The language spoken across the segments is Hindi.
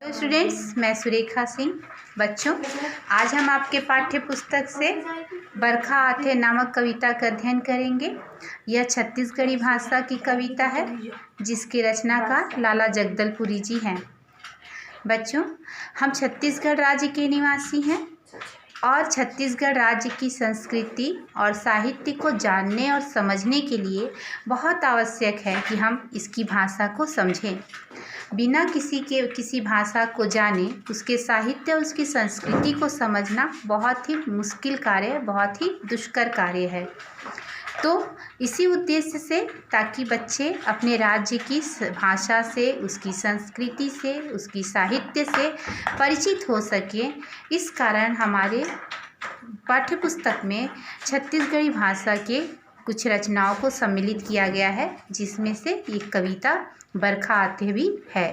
स्टूडेंट्स, मैं सुरेखा सिंह। बच्चों, आज हम आपके पाठ्य पुस्तक से बरखा आथे नामक कविता का अध्ययन करेंगे। यह छत्तीसगढ़ी भाषा की कविता है जिसके रचनाकार लाला जगदलपुरी जी हैं। बच्चों, हम छत्तीसगढ़ राज्य के निवासी हैं और छत्तीसगढ़ राज्य की संस्कृति और साहित्य को जानने और समझने के लिए बहुत आवश्यक है कि हम इसकी भाषा को समझें। बिना किसी भाषा को जाने उसके साहित्य और उसकी संस्कृति को समझना बहुत ही मुश्किल कार्य, बहुत ही दुष्कर कार्य है। तो इसी उद्देश्य से, ताकि बच्चे अपने राज्य की भाषा से, उसकी संस्कृति से, उसकी साहित्य से परिचित हो सकें, इस कारण हमारे पाठ्यपुस्तक में छत्तीसगढ़ी भाषा के कुछ रचनाओं को सम्मिलित किया गया है, जिसमें से एक कविता बरखा आथे भी है।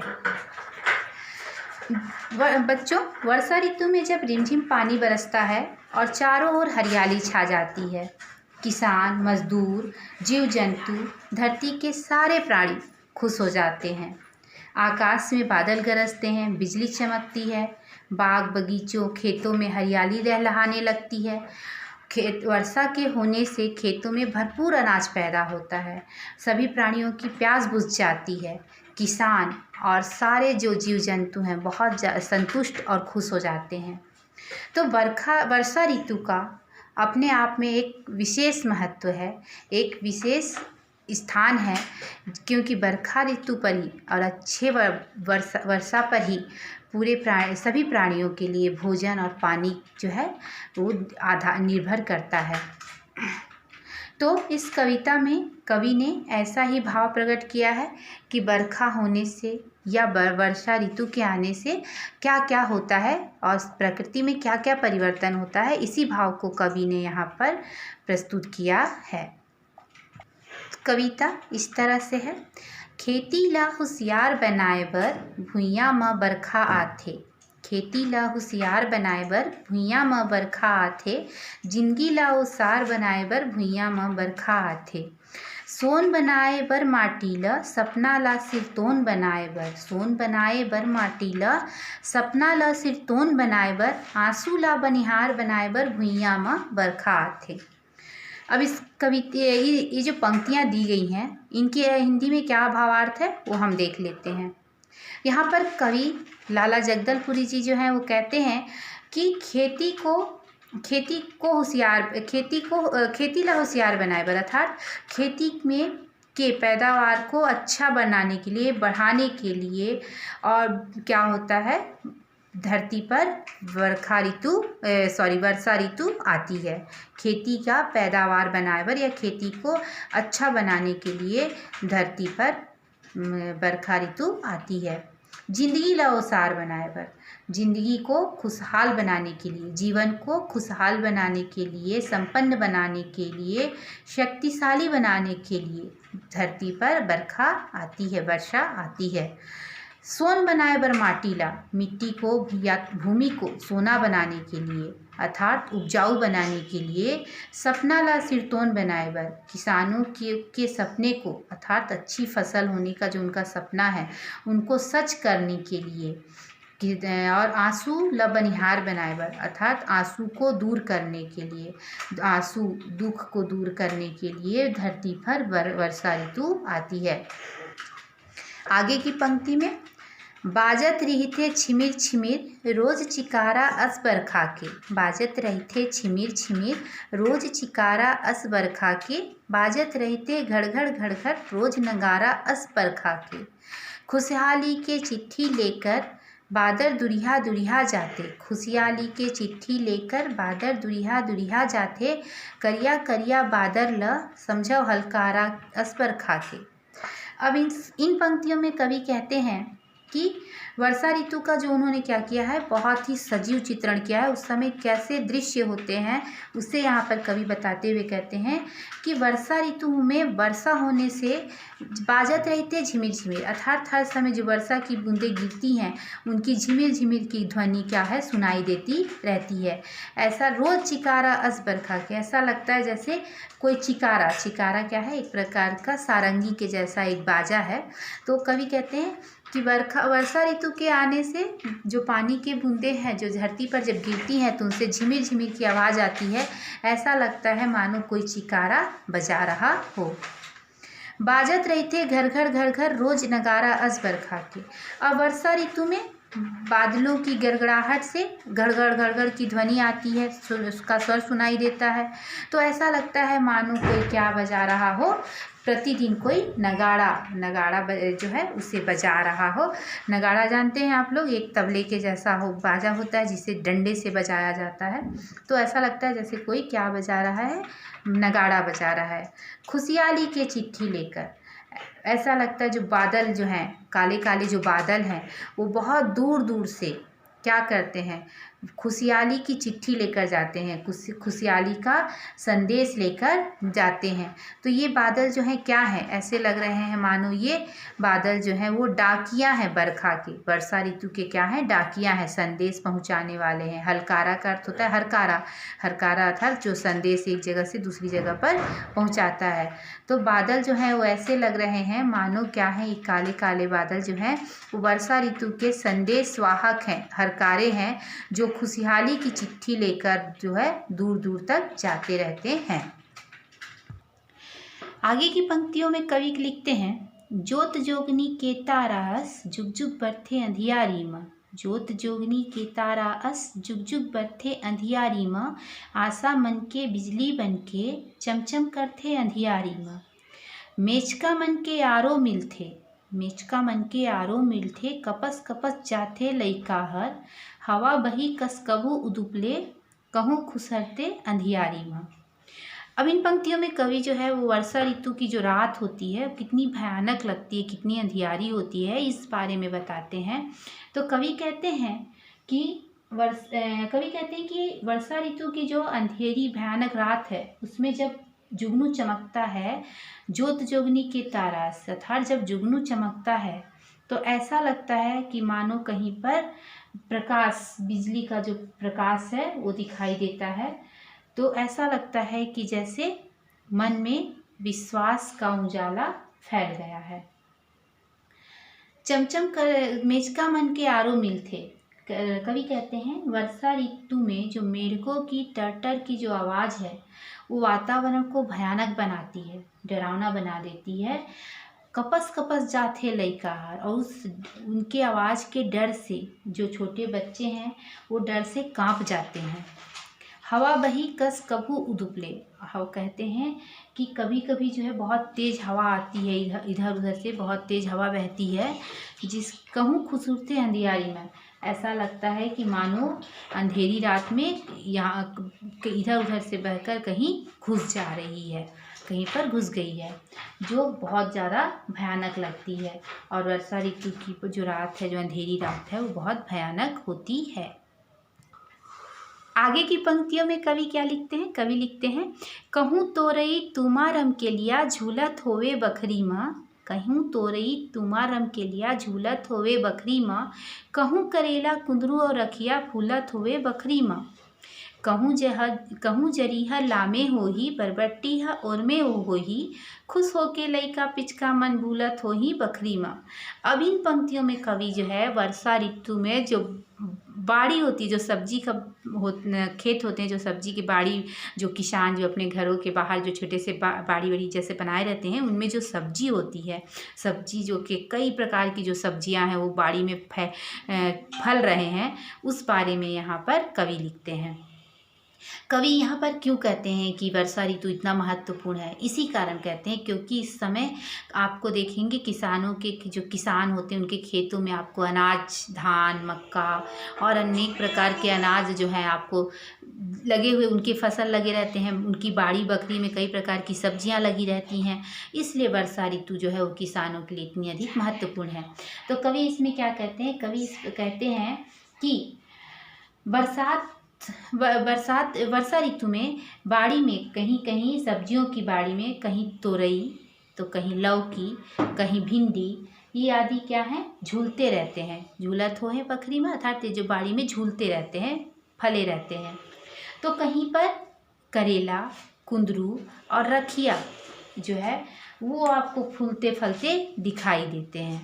बच्चों, वर्षा ऋतु में जब रिमझिम पानी बरसता है और चारों ओर हरियाली छा जाती है, किसान, मजदूर, जीव जंतु, धरती के सारे प्राणी खुश हो जाते हैं। आकाश में बादल गरजते हैं, बिजली चमकती है, बाग बगीचों, खेतों में हरियाली लहलहाने लगती है। वर्षा के होने से खेतों में भरपूर अनाज पैदा होता है, सभी प्राणियों की प्यास बुझ जाती है। किसान और सारे जो जीव जंतु हैं बहुत संतुष्ट और खुश हो जाते हैं। तो वर्षा ऋतु का अपने आप में एक विशेष महत्व है, एक विशेष स्थान है, क्योंकि बरखा ऋतु पर ही और अच्छे वर्षा पर ही सभी प्राणियों के लिए भोजन और पानी जो है वो निर्भर करता है। तो इस कविता में कवि ने ऐसा ही भाव प्रकट किया है कि बरखा होने से या वर्षा ऋतु के आने से क्या क्या होता है और प्रकृति में क्या क्या परिवर्तन होता है, इसी भाव को कवि ने यहाँ पर प्रस्तुत किया है। कविता इस तरह से है। खेती ला होशियार बनाए बर भुइयाँ म बरखा आथे। खेती ला होशियार बनाए बर भुइयाँ म बरखा आथे। जिंदगी ला ओसार बनाए बर भुइयाँ म बरखा आथे। सोन बनाए बर माटी ला सपना ला सिरतोन बनाए बर। सोन बनाए बर माटी ला सपना ला सिरतोन बनाए बर। आंसू ला बनिहार बनाए बर भुइयाँ म बरखा आथे। अब इस कविता ये जो पंक्तियाँ दी गई हैं, इनके हिंदी में क्या भावार्थ है वो हम देख लेते हैं। यहाँ पर कवि लाला जगदलपुरी जी जो हैं वो कहते हैं कि खेती ला होशियार बनाए बर, अर्थात खेती में के पैदावार को अच्छा बनाने के लिए, बढ़ाने के लिए, और क्या होता है, धरती पर वर्षा ऋतु आती है। खेती का पैदावार बनाए बर या खेती को अच्छा बनाने के लिए धरती पर वर्षा ऋतु आती है। जिंदगी ला ओसार बनाए बर, जिंदगी को खुशहाल बनाने के लिए, जीवन को खुशहाल बनाने के लिए, संपन्न बनाने के लिए, शक्तिशाली बनाने के लिए धरती पर वर्षा आती है। सोन बनाए बर माटी ला, मिट्टी को या भूमि को सोना बनाने के लिए, अर्थात उपजाऊ बनाने के लिए। सपना ला सिरतोन बनाए बर, किसानों के सपने को, अर्थात अच्छी फसल होने का जो उनका सपना है उनको सच करने के लिए। और आंसू ला बनिहार बनाए बर, अर्थात आंसू को दूर करने के लिए, दुख को दूर करने के लिए धरती पर वर्षा ऋतु आती है। आगे की पंक्ति में, बाजत रहिथे छिमिर छिमिर रोज चिकारा अस बरखा के। बाजत रहिथे छिमिर छिमिर रोज चिकारा अस बरखा के। बाजत रहिथे घड़घड़ घड़घड़ रोज नगारा अस बरखा के। खुशहाली के चिट्ठी लेकर बादर दुरिहा दुरिहा जाते। खुशहाली के चिट्ठी लेकर बादर दुरिहा दुरिहा जाते। करिया करिया बादर ल समझो हलकारा अस बरखा के। अब इन पंक्तियों में कवि कहते हैं कि वर्षा ऋतु का जो उन्होंने क्या किया है, बहुत ही सजीव चित्रण किया है। उस समय कैसे दृश्य होते हैं उसे यहाँ पर कवि बताते हुए कहते हैं कि वर्षा ऋतु में वर्षा होने से बाजत रहते झिमिर झिमिर, अर्थात हर समय जो वर्षा की बूंदें गिरती हैं उनकी झिमिर झिमिर की ध्वनि क्या है, सुनाई देती रहती है। ऐसा रोज चिकारा अस बरखा के, ऐसा लगता है जैसे कोई चिकारा क्या है, एक प्रकार का सारंगी के जैसा एक बाजा है। तो कवि कहते हैं कि वर्षा ऋतु के आने से जो पानी की बूंदें हैं जो धरती पर जब गिरती हैं तो उनसे झिमिर झिमिर की आवाज़ आती है। ऐसा लगता है मानो कोई चिकारा बजा रहा हो। बाजत रही थे घर घर घर घर रोज नगारा अस बरखा के। अब वर्षा ऋतु में बादलों की गड़गड़ाहट से गड़गड़ गड़गड़ की ध्वनि आती है, उसका स्वर सुनाई देता है। तो ऐसा लगता है मानो कोई क्या बजा रहा हो, प्रतिदिन कोई नगाड़ा जो है उसे बजा रहा हो। नगाड़ा जानते हैं आप लोग, एक तबले के जैसा हो बाजा होता है जिसे डंडे से बजाया जाता है। तो ऐसा लगता है जैसे कोई क्या बजा रहा है, नगाड़ा बजा रहा है। खुशहाली की चिट्ठी लेकर, ऐसा लगता है जो बादल जो हैं, काले काले जो बादल हैं, वो बहुत दूर दूर से क्या करते हैं, खुशहाली की चिट्ठी लेकर जाते हैं, खुशहाली का संदेश लेकर जाते हैं। तो ये बादल जो हैं क्या है, ऐसे लग रहे हैं मानो ये बादल जो हैं वो डाकिया हैं बरखा के, वर्षा ऋतु के क्या हैं, डाकिया हैं, संदेश पहुंचाने वाले हैं। हलकारा का अर्थ होता है हरकारा, हरकारा अर्थात जो संदेश एक जगह से दूसरी जगह पर पहुंचाता है। तो बादल जो हैं वो ऐसे लग रहे हैं मानो क्या है, ये काले काले बादल जो हैं वो वर्षा ऋतु के संदेश वाहक हैं, हरकारे हैं, जो खुशहाली की चिट्ठी लेकर जो है दूर दूर तक जाते रहते हैं। आगे की पंक्तियों में कवि लिखते हैं, जोत जोगनी के तारास जुग जुग बरथे अंधियारी में, जोत जोगनी के तारास जुग जुग बरथे अंधियारी में, आशा मन के बिजली बन के चमचम करथे अंधियारी में। मेचका मन के आरो मिलथे, मेचका मन के आरो मिलथे, कपस कपस जाथे लइका हर, हवा बही कस कभू उदुपले, कहूँ खुसरते अंधियारी में। अब इन पंक्तियों में कवि जो है वो वर्षा ऋतु की जो रात होती है कितनी भयानक लगती है, कितनी अंधियारी होती है, इस बारे में बताते हैं। तो कवि कहते हैं कि वर्षा ऋतु की जो अंधेरी भयानक रात है उसमें जब जुगनू चमकता है, जोत जोगनी के तारा, अर्थात जब जुगनू चमकता है तो ऐसा लगता है कि मानो कहीं पर प्रकाश, बिजली का जो प्रकाश है वो दिखाई देता है। तो ऐसा लगता है कि जैसे मन में विश्वास का उजाला फैल गया है। चमचम कर मेचका मन के आरो मिल थे, कवि कहते हैं वर्षा ऋतु में जो मेढकों की टर्टर की जो आवाज़ है वो वातावरण को भयानक बनाती है, डरावना बना देती है। कपस कपस जाथे लइका हर, और उनके आवाज़ के डर से जो छोटे बच्चे हैं वो डर से कांप जाते हैं। हवा बही कस कभू उदुपले, हम कहते हैं कि कभी कभी जो है बहुत तेज़ हवा आती है, इधर उधर से बहुत तेज़ हवा बहती है, जिस कहूँ खुसुरते अंधियारी में, ऐसा लगता है कि मानो अंधेरी रात में यहाँ इधर उधर से बहकर कहीं घुस जा रही है, कहीं पर घुस गई है, जो बहुत ज़्यादा भयानक लगती है। और वर्षा ऋतु की जो रात है, जो अंधेरी रात है, वो बहुत भयानक होती है। आगे की पंक्तियों में कवि क्या लिखते हैं, कवि लिखते हैं, कहूँ तोरई तुमारम के लिया झूलत होवे बखरी माँ, कहूँ तोरई तुमारम के लिया झूलत होवे बखरी माँ, कहूँ करेला कुंदरू और रखिया फूलत होवे बखरी माँ, कहूँ जरीहा लामे होही बरबट्टी हा और में होही, खुश होके लइका पिचका मन भूलत होही बखरी माँ। अब इन पंक्तियों में कवि जो है वर्षा ऋतु में जो बाड़ी होती है, जो सब्जी का खेत होते हैं, जो सब्जी की बाड़ी, जो किसान जो अपने घरों के बाहर जो छोटे से बाड़ी बड़ी जैसे बनाए रहते हैं, उनमें जो सब्जी होती है, सब्जी जो कि कई प्रकार की जो सब्जियां हैं वो बाड़ी में फल रहे हैं, उस बारे में यहाँ पर कवि लिखते हैं। कवि यहाँ पर क्यों कहते हैं कि वर्षा ऋतु इतना महत्वपूर्ण है, इसी कारण कहते हैं क्योंकि इस समय आपको देखेंगे किसानों के जो किसान होते हैं उनके खेतों में आपको अनाज, धान, मक्का और अनेक प्रकार के अनाज जो हैं आपको लगे हुए, उनके फसल लगे रहते हैं, उनकी बाड़ी बखरी में कई प्रकार की सब्जियां लगी रहती हैं, इसलिए वर्षा ऋतु जो है वो किसानों के लिए इतनी अधिक महत्वपूर्ण है। तो कवि इसमें क्या कहते हैं, कवि कहते हैं कि वर्षा ऋतु में बाड़ी में कहीं कहीं सब्जियों की बाड़ी में कहीं तोरई तो कहीं लौकी, कहीं भिंडी, ये आदि क्या है झूलते रहते हैं, झूलत हो है बखरी में, अर्थात जो बाड़ी में झूलते रहते हैं, फले रहते हैं। तो कहीं पर करेला, कुंदरू और रखिया जो है वो आपको फूलते फलते दिखाई देते हैं।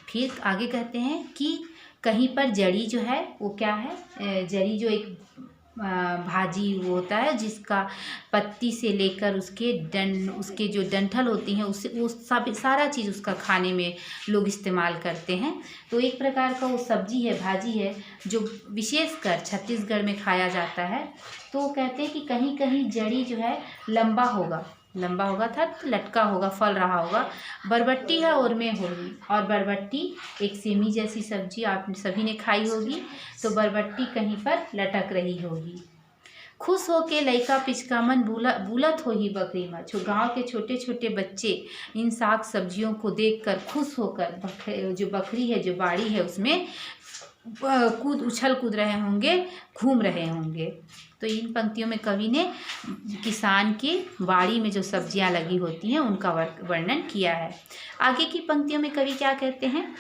फिर आगे कहते हैं कि कहीं पर जड़ी जो है वो क्या है, जड़ी जो एक भाजी वो होता है जिसका पत्ती से लेकर उसके जो डंठल होती हैं उससे वो सब सारा चीज़ उसका खाने में लोग इस्तेमाल करते हैं। तो एक प्रकार का वो सब्जी है, भाजी है, जो विशेषकर छत्तीसगढ़ में खाया जाता है। तो कहते हैं कि कहीं कहीं जड़ी जो है लंबा होगा था, लटका होगा, फल रहा होगा। बरबट्टी है और में होगी, और बरबट्टी एक सेमी जैसी सब्जी आप सभी ने खाई होगी। तो बरबट्टी कहीं पर लटक रही होगी। खुश होके लइका पिचकामन बुलत हो ही बकरी माँ। जो गाँव के छोटे छोटे बच्चे इन साग सब्जियों को देखकर खुश होकर जो बकरी है, जो बाड़ी है, उसमें उछल कूद रहे होंगे, घूम रहे होंगे। तो इन पंक्तियों में कवि ने किसान की बाड़ी में जो सब्जियां लगी होती हैं उनका वर्णन किया है। आगे की पंक्तियों में कवि क्या कहते हैं,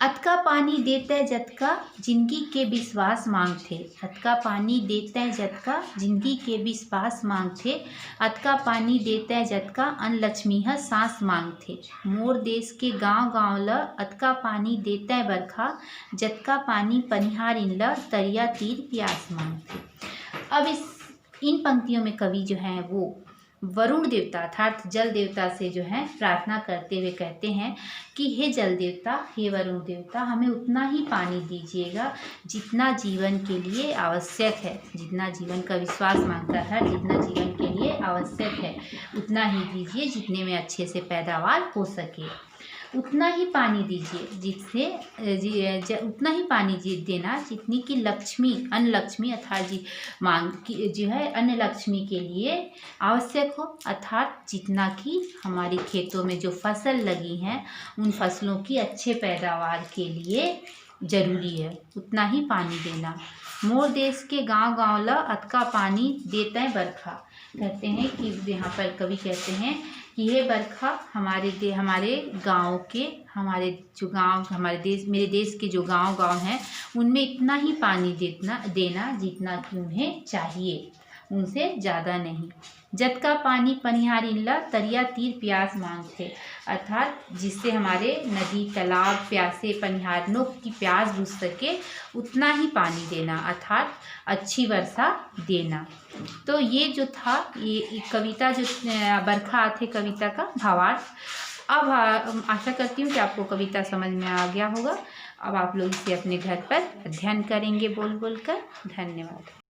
अतका पानी देते जतका जिंदगी के विश्वास मांग थे। अतका पानी देते जतका जिंदगी के विश्वास मांग थे। अतका पानी देते जतका अन्न लक्ष्मी है सांस मांग थे। मोर देश के गांव गांव ल अतका पानी देते बरखा। जतका पानी पनिहार इन ल तरिया तीर प्यास मांग थे। अब इन पंक्तियों में कवि जो है वो वरुण देवता अर्थात जल देवता से जो है प्रार्थना करते हुए कहते हैं कि हे जल देवता, हे वरुण देवता, हमें उतना ही पानी दीजिएगा जितना जीवन के लिए आवश्यक है। जितना जीवन का विश्वास मांगता है, जितना जीवन के लिए आवश्यक है उतना ही दीजिए, जितने में अच्छे से पैदावार हो सके। उतना ही पानी दीजिए उतना ही पानी देना जितनी की लक्ष्मी, अन्न लक्ष्मी अर्थात मांग की जो है अन्न लक्ष्मी के लिए आवश्यक हो, अर्थात जितना कि हमारे खेतों में जो फसल लगी हैं उन फसलों की अच्छे पैदावार के लिए जरूरी है, उतना ही पानी देना। मोर देश के गांव गांव ल अतका पानी देते बरखा। कहते हैं कि यहाँ पर कवि कहते हैं कि ये बरखा हमारे गांव के हमारे देश के जो गांव हैं उनमें इतना ही पानी देना जितना कि उन्हें चाहिए, उनसे ज़्यादा नहीं। जतका पानी पनिहार इन ल तरिया तीर प्यास मांग थे। अर्थात जिससे हमारे नदी तालाब प्यासे पनिहारनों की प्यास बुझ सके उतना ही पानी देना, अर्थात अच्छी वर्षा देना। तो ये जो था ये कविता जो बरखा थे कविता का भावार्थ। अब आशा करती हूँ कि आपको कविता समझ में आ गया होगा। अब आप लोग इसे अपने घर पर अध्ययन करेंगे बोल कर। धन्यवाद।